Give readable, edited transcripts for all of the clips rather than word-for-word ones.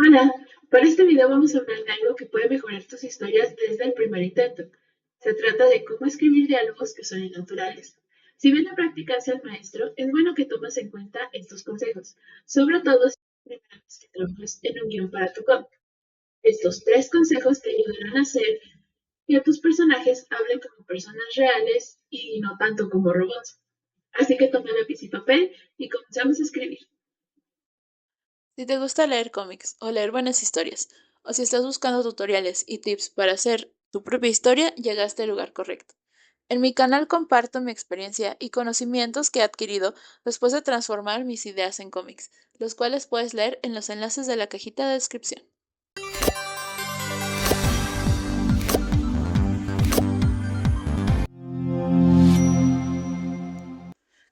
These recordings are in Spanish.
Hola, para este video vamos a hablar de algo que puede mejorar tus historias desde el primer intento. Se trata de cómo escribir diálogos que son naturales. Si bien la práctica hace al maestro, es bueno que tomes en cuenta estos consejos, sobre todo si es la primera vez que trabajas en un guión para tu cómic. Estos tres consejos te ayudarán a hacer que tus personajes hablen como personas reales y no tanto como robots. Así que toma lápiz y papel y comenzamos a escribir. Si te gusta leer cómics o leer buenas historias, o si estás buscando tutoriales y tips para hacer tu propia historia, llegaste al lugar correcto. En mi canal comparto mi experiencia y conocimientos que he adquirido después de transformar mis ideas en cómics, los cuales puedes leer en los enlaces de la cajita de descripción.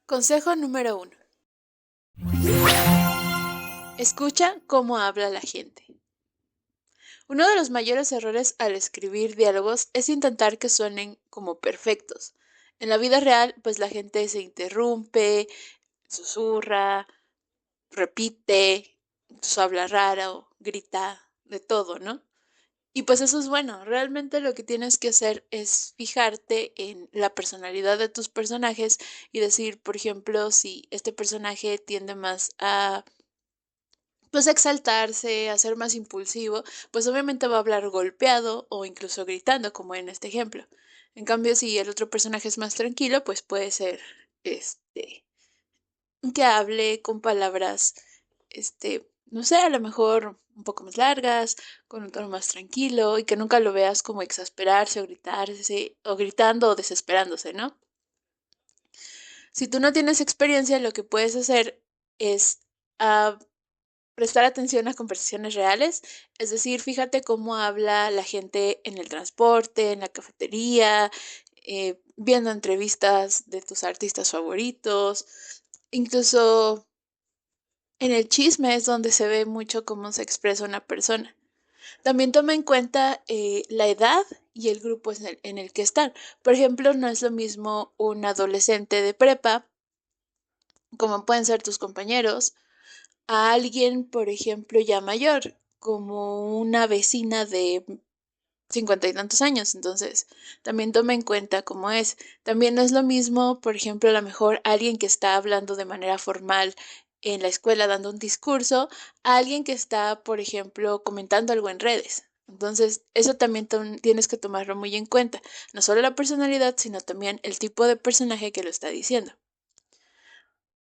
Consejo número 1. Escucha cómo habla la gente. Uno de los mayores errores al escribir diálogos es intentar que suenen como perfectos. En la vida real, pues la gente se interrumpe, susurra, repite, incluso habla raro, grita, de todo, ¿no? Y pues eso es bueno. Realmente lo que tienes que hacer es fijarte en la personalidad de tus personajes y decir, por ejemplo, si este personaje tiende más a pues exaltarse, a ser más impulsivo, pues obviamente va a hablar golpeado o incluso gritando, como en este ejemplo. En cambio, si el otro personaje es más tranquilo, pues puede ser, que hable con palabras, no sé, a lo mejor un poco más largas, con un tono más tranquilo y que nunca lo veas como exasperarse o gritarse, o gritando o desesperándose, ¿no? Si tú no tienes experiencia, lo que puedes hacer es ah, prestar atención a conversaciones reales, es decir, fíjate cómo habla la gente en el transporte, en la cafetería, viendo entrevistas de tus artistas favoritos, incluso en el chisme es donde se ve mucho cómo se expresa una persona. También toma en cuenta la edad y el grupo en el que están. Por ejemplo, no es lo mismo un adolescente de prepa, como pueden ser tus compañeros, a alguien, por ejemplo, ya mayor, como una vecina de 50 y tantos años. Entonces, también toma en cuenta cómo es. También no es lo mismo, por ejemplo, a lo mejor alguien que está hablando de manera formal en la escuela dando un discurso, a alguien que está, por ejemplo, comentando algo en redes. Entonces, eso también tienes que tomarlo muy en cuenta. No solo la personalidad, sino también el tipo de personaje que lo está diciendo.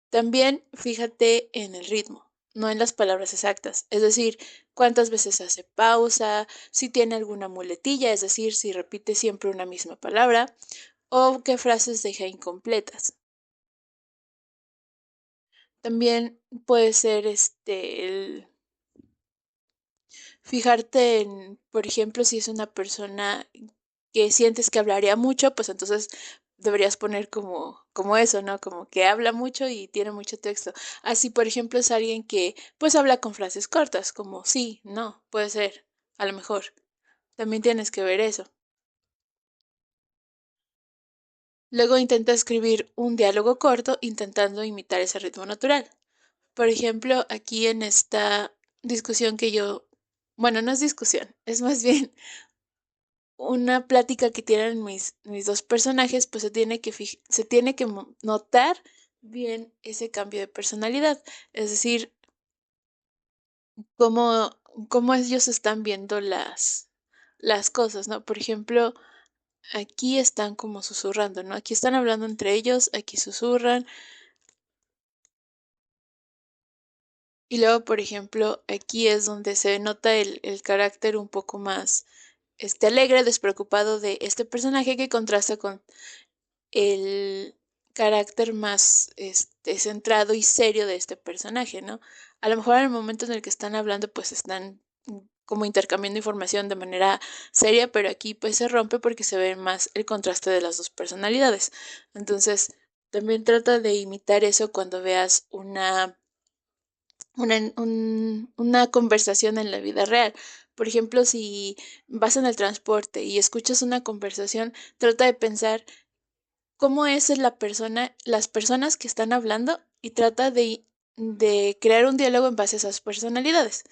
También fíjate en el ritmo, no en las palabras exactas, es decir, cuántas veces hace pausa, si tiene alguna muletilla, es decir, si repite siempre una misma palabra, o qué frases deja incompletas. También puede ser fijarte en, por ejemplo, si es una persona que sientes que hablaría mucho, pues entonces deberías poner como eso, ¿no? Como que habla mucho y tiene mucho texto. Así, por ejemplo, es alguien que pues habla con frases cortas, como sí, no, puede ser, a lo mejor. También tienes que ver eso. Luego intenta escribir un diálogo corto intentando imitar ese ritmo natural. Por ejemplo, aquí en esta discusión que bueno, no es discusión, es más bien una plática que tienen mis dos personajes, pues se tiene que notar bien ese cambio de personalidad. Es decir, cómo, cómo ellos están viendo las cosas, ¿no? Por ejemplo, aquí están como susurrando, ¿no? Aquí están hablando entre ellos, aquí susurran. Y luego, por ejemplo, aquí es donde se nota el carácter un poco más alegre, despreocupado de este personaje que contrasta con el carácter más centrado y serio de este personaje, ¿no? A lo mejor en el momento en el que están hablando, pues están como intercambiando información de manera seria, pero aquí pues se rompe porque se ve más el contraste de las dos personalidades. Entonces, también trata de imitar eso cuando veas una conversación en la vida real. Por ejemplo, si vas en el transporte y escuchas una conversación, trata de pensar cómo es las personas que están hablando y trata de crear un diálogo en base a esas personalidades.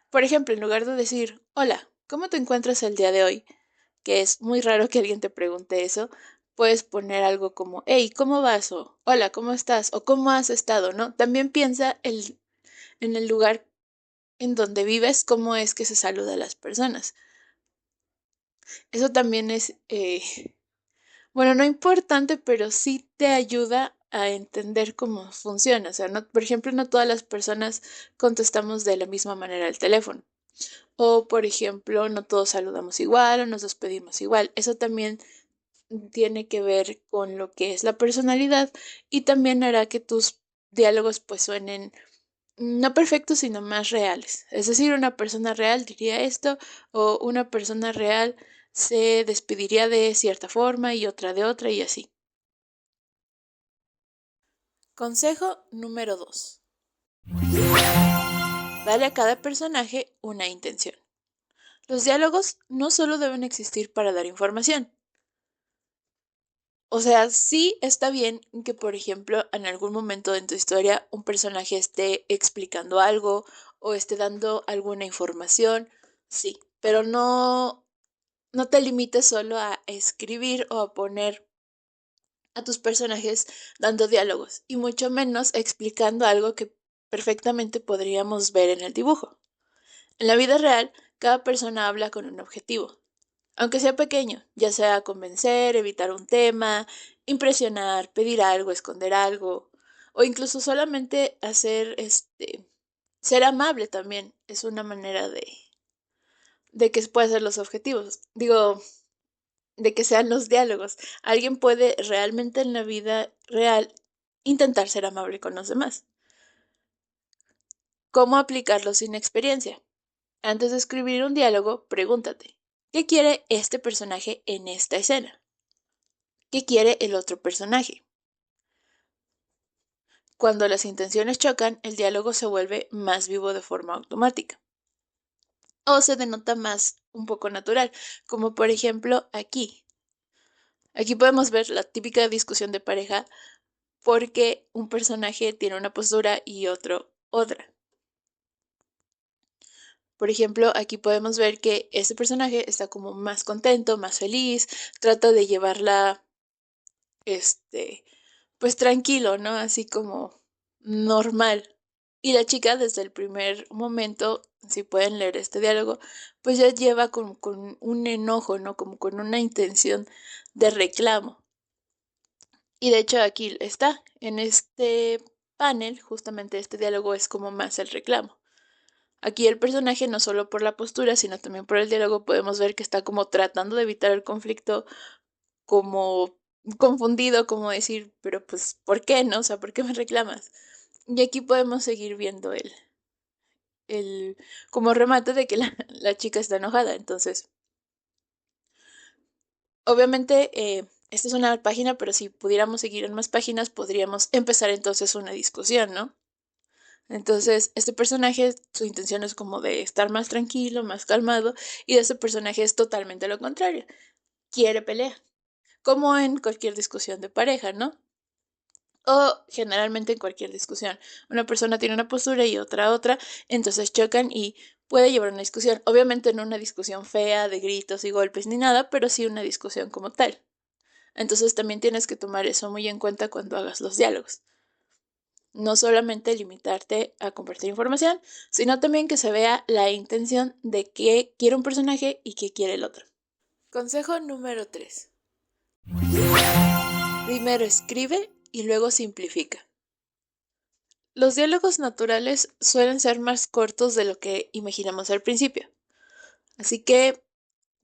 Por ejemplo, en lugar de decir, hola, ¿cómo te encuentras el día de hoy? Que es muy raro que alguien te pregunte eso, puedes poner algo como, hey, ¿cómo vas? O hola, ¿cómo estás? O ¿cómo has estado? ¿No? También piensa en el lugar en donde vives, cómo es que se saluda a las personas. Eso también es, bueno, no importante, pero sí te ayuda a entender cómo funciona. O sea, no, por ejemplo, no todas las personas contestamos de la misma manera el teléfono. O, por ejemplo, no todos saludamos igual o nos despedimos igual. Eso también tiene que ver con lo que es la personalidad y también hará que tus diálogos pues suenen no perfectos, sino más reales. Es decir, una persona real diría esto o una persona real se despediría de cierta forma y otra de otra y así. Consejo número 2. Dale a cada personaje una intención. Los diálogos no solo deben existir para dar información. O sea, sí está bien que, por ejemplo, en algún momento en tu historia un personaje esté explicando algo o esté dando alguna información, sí, pero no te limites solo a escribir o a poner a tus personajes dando diálogos y mucho menos explicando algo que perfectamente podríamos ver en el dibujo. En la vida real, cada persona habla con un objetivo, aunque sea pequeño, ya sea convencer, evitar un tema, impresionar, pedir algo, esconder algo, o incluso solamente hacer ser amable también es una manera de que pueda ser los objetivos. Digo, de que sean los diálogos. Alguien puede realmente en la vida real intentar ser amable con los demás. ¿Cómo aplicarlo sin experiencia? Antes de escribir un diálogo, pregúntate, ¿qué quiere este personaje en esta escena? ¿Qué quiere el otro personaje? Cuando las intenciones chocan, el diálogo se vuelve más vivo de forma automática o se denota más un poco natural, como por ejemplo aquí. Aquí podemos ver la típica discusión de pareja porque un personaje tiene una postura y otro otra. Por ejemplo, aquí podemos ver que este personaje está como más contento, más feliz, trata de llevarla, este, pues tranquilo, ¿no? Así como normal. Y la chica desde el primer momento, si pueden leer este diálogo, pues ya lleva con un enojo, ¿no? Como con una intención de reclamo. Y de hecho aquí está, en este panel, justamente este diálogo es como más el reclamo. Aquí el personaje, no solo por la postura, sino también por el diálogo, podemos ver que está como tratando de evitar el conflicto, como confundido, como decir, pero pues, ¿por qué no? O sea, ¿por qué me reclamas? Y aquí podemos seguir viendo el como remate de que la chica está enojada. Entonces, obviamente, esta es una página, pero si pudiéramos seguir en más páginas, podríamos empezar entonces una discusión, ¿no? Entonces, este personaje, su intención es como de estar más tranquilo, más calmado, y este personaje es totalmente lo contrario. Quiere pelea, como en cualquier discusión de pareja, ¿no? O generalmente en cualquier discusión. Una persona tiene una postura y otra, entonces chocan y puede llevar una discusión. Obviamente no una discusión fea de gritos y golpes ni nada, pero sí una discusión como tal. Entonces también tienes que tomar eso muy en cuenta cuando hagas los diálogos. No solamente limitarte a compartir información, sino también que se vea la intención de qué quiere un personaje y qué quiere el otro. Consejo número 3. Primero escribe y luego simplifica. Los diálogos naturales suelen ser más cortos de lo que imaginamos al principio. Así que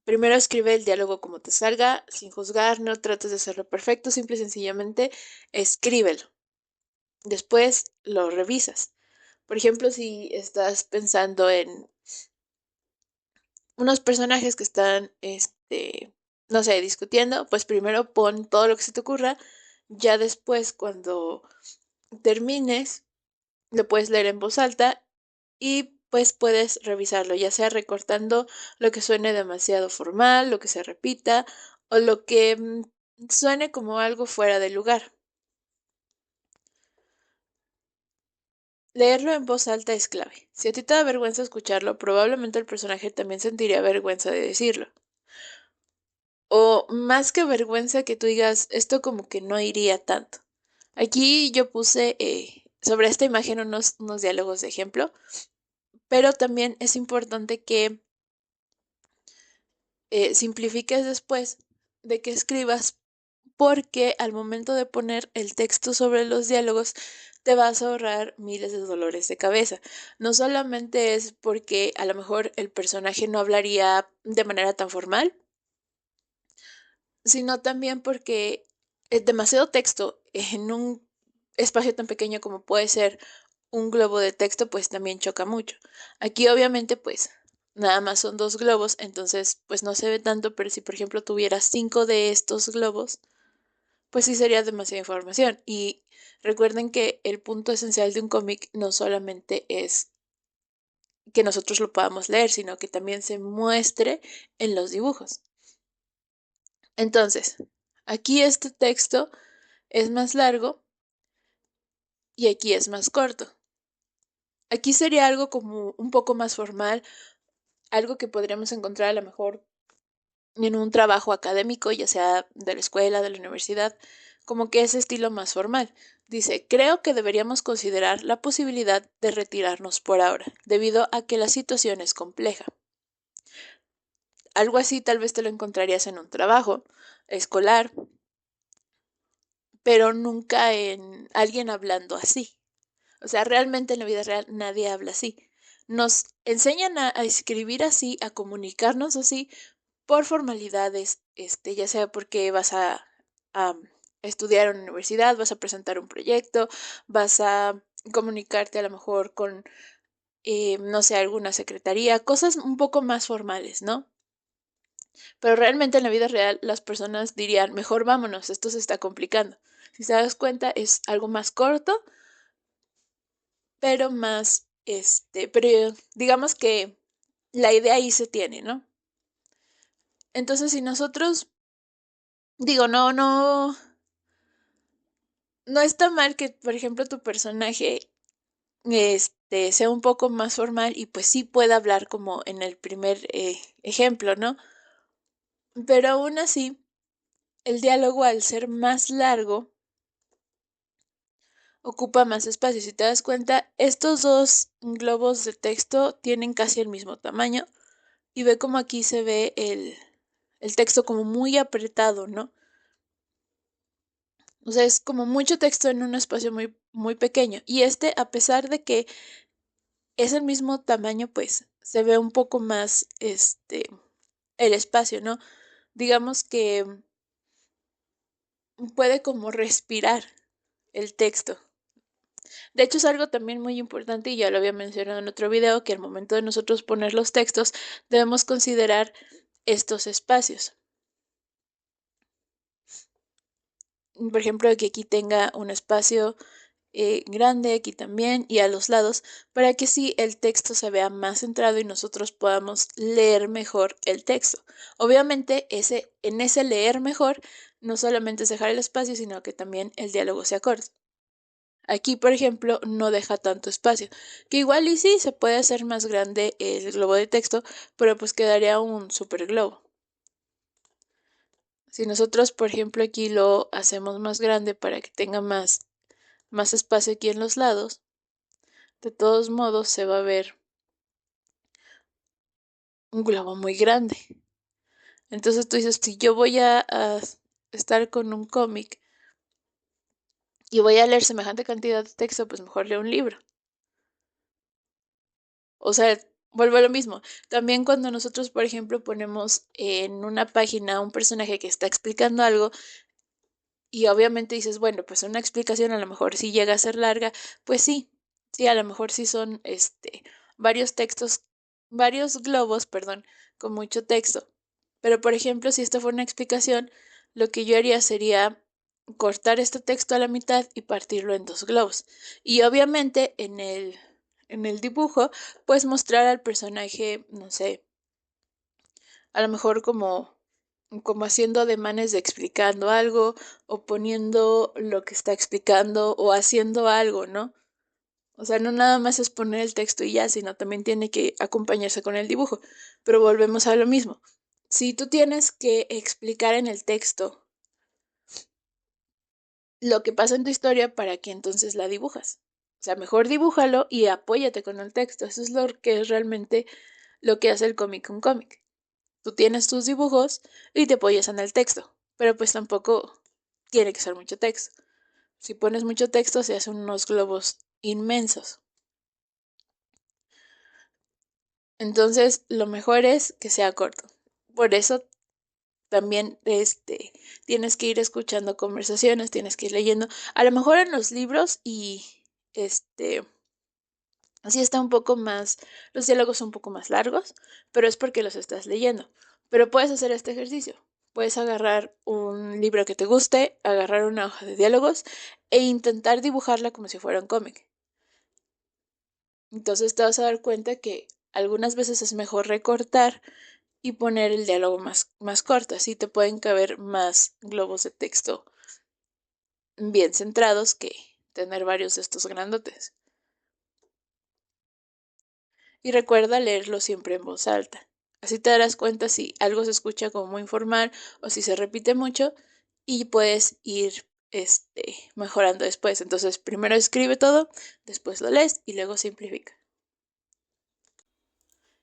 primero escribe el diálogo como te salga, sin juzgar, no trates de hacerlo perfecto, simple y sencillamente escríbelo. Después lo revisas. Por ejemplo, si estás pensando en unos personajes que están, no sé, discutiendo, pues primero pon todo lo que se te ocurra, ya después cuando termines, lo puedes leer en voz alta y pues puedes revisarlo, ya sea recortando lo que suene demasiado formal, lo que se repita o lo que suene como algo fuera de lugar. leerlo en voz alta es clave. Si a ti te da vergüenza escucharlo, probablemente el personaje también sentiría vergüenza de decirlo. O más que vergüenza que tú digas, esto como que no iría tanto. Aquí yo puse sobre esta imagen unos diálogos de ejemplo, pero también es importante que simplifiques después de que escribas, porque al momento de poner el texto sobre los diálogos te vas a ahorrar miles de dolores de cabeza. No solamente es porque a lo mejor el personaje no hablaría de manera tan formal, sino también porque es demasiado texto en un espacio tan pequeño como puede ser un globo de texto, pues también choca mucho. Aquí obviamente pues nada más son dos globos, entonces pues no se ve tanto, pero si por ejemplo tuvieras 5 de estos globos, pues sí sería demasiada información. Y recuerden que el punto esencial de un cómic no solamente es que nosotros lo podamos leer, sino que también se muestre en los dibujos. Entonces, aquí este texto es más largo y aquí es más corto. Aquí sería algo como un poco más formal, algo que podríamos encontrar a lo mejor en un trabajo académico, ya sea de la escuela, de la universidad, como que ese estilo más formal. Dice, creo que deberíamos considerar la posibilidad de retirarnos por ahora, debido a que la situación es compleja. Algo así tal vez te lo encontrarías en un trabajo escolar, pero nunca en alguien hablando así. O sea, realmente en la vida real nadie habla así. Nos enseñan a escribir así, a comunicarnos así, por formalidades, ya sea porque vas a estudiar en la universidad, vas a presentar un proyecto, vas a comunicarte a lo mejor con, no sé, alguna secretaría, cosas un poco más formales, ¿no? Pero realmente en la vida real las personas dirían, mejor vámonos, esto se está complicando. Si te das cuenta, es algo más corto, pero más, pero digamos que la idea ahí se tiene, ¿no? Entonces, si nosotros, digo, no está mal que, por ejemplo, tu personaje, sea un poco más formal y pues sí pueda hablar como en el primer ejemplo, ¿no? Pero aún así, el diálogo al ser más largo ocupa más espacio. Si te das cuenta, estos dos globos de texto tienen casi el mismo tamaño y ve como aquí se ve el texto como muy apretado, ¿no? O sea, es como mucho texto en un espacio muy, muy pequeño. Y a pesar de que es el mismo tamaño, pues se ve un poco más, el espacio, ¿no? Digamos que puede como respirar el texto. De hecho, es algo también muy importante y ya lo había mencionado en otro video, que al momento de nosotros poner los textos debemos considerar estos espacios. Por ejemplo, que aquí tenga un espacio grande aquí también y a los lados para que sí el texto se vea más centrado y nosotros podamos leer mejor el texto. Obviamente en ese leer mejor no solamente es dejar el espacio, sino que también el diálogo se acorde. Aquí, por ejemplo, no deja tanto espacio, que igual y sí se puede hacer más grande el globo de texto, pero pues quedaría un super globo. Si nosotros, por ejemplo, aquí lo hacemos más grande para que tenga más espacio aquí en los lados, de todos modos se va a ver un globo muy grande. Entonces tú dices, si yo voy a estar con un cómic y voy a leer semejante cantidad de texto, pues mejor leo un libro. O sea, vuelvo a lo mismo. También cuando nosotros, por ejemplo, ponemos en una página un personaje que está explicando algo y obviamente dices, bueno, pues una explicación a lo mejor sí llega a ser larga, pues sí, a lo mejor sí son varios textos, varios globos, perdón, con mucho texto. Pero por ejemplo, si esto fuera una explicación, lo que yo haría sería cortar este texto a la mitad y partirlo en dos globos. Y obviamente en el dibujo, pues mostrar al personaje, no sé, a lo mejor como haciendo ademanes de explicando algo o poniendo lo que está explicando o haciendo algo, ¿no? O sea, no nada más es poner el texto y ya, sino también tiene que acompañarse con el dibujo. Pero volvemos a lo mismo. Si tú tienes que explicar en el texto lo que pasa en tu historia, ¿para qué entonces la dibujas? O sea, mejor dibújalo y apóyate con el texto. Eso es lo que es realmente lo que hace el cómic un cómic. Tú tienes tus dibujos y te apoyas en el texto, pero pues tampoco tiene que ser mucho texto. Si pones mucho texto se hacen unos globos inmensos. Entonces, lo mejor es que sea corto. Por eso también tienes que ir escuchando conversaciones, tienes que ir leyendo. A lo mejor en los libros y este así está un poco más, los diálogos son un poco más largos, pero es porque los estás leyendo. Pero puedes hacer este ejercicio. Puedes agarrar un libro que te guste, agarrar una hoja de diálogos e intentar dibujarla como si fuera un cómic. Entonces te vas a dar cuenta que algunas veces es mejor recortar y poner el diálogo más corto. Así te pueden caber más globos de texto bien centrados que tener varios de estos grandotes. Y recuerda leerlo siempre en voz alta. Así te darás cuenta si algo se escucha como muy informal o si se repite mucho y puedes ir mejorando después. Entonces, primero escribe todo, después lo lees y luego simplifica.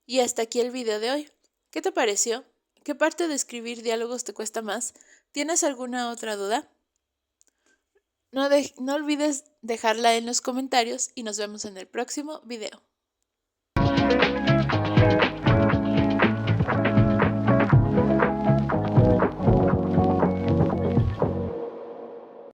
Y hasta aquí el video de hoy. ¿Qué te pareció? ¿Qué parte de escribir diálogos te cuesta más? ¿Tienes alguna otra duda? No olvides dejarla en los comentarios y nos vemos en el próximo video.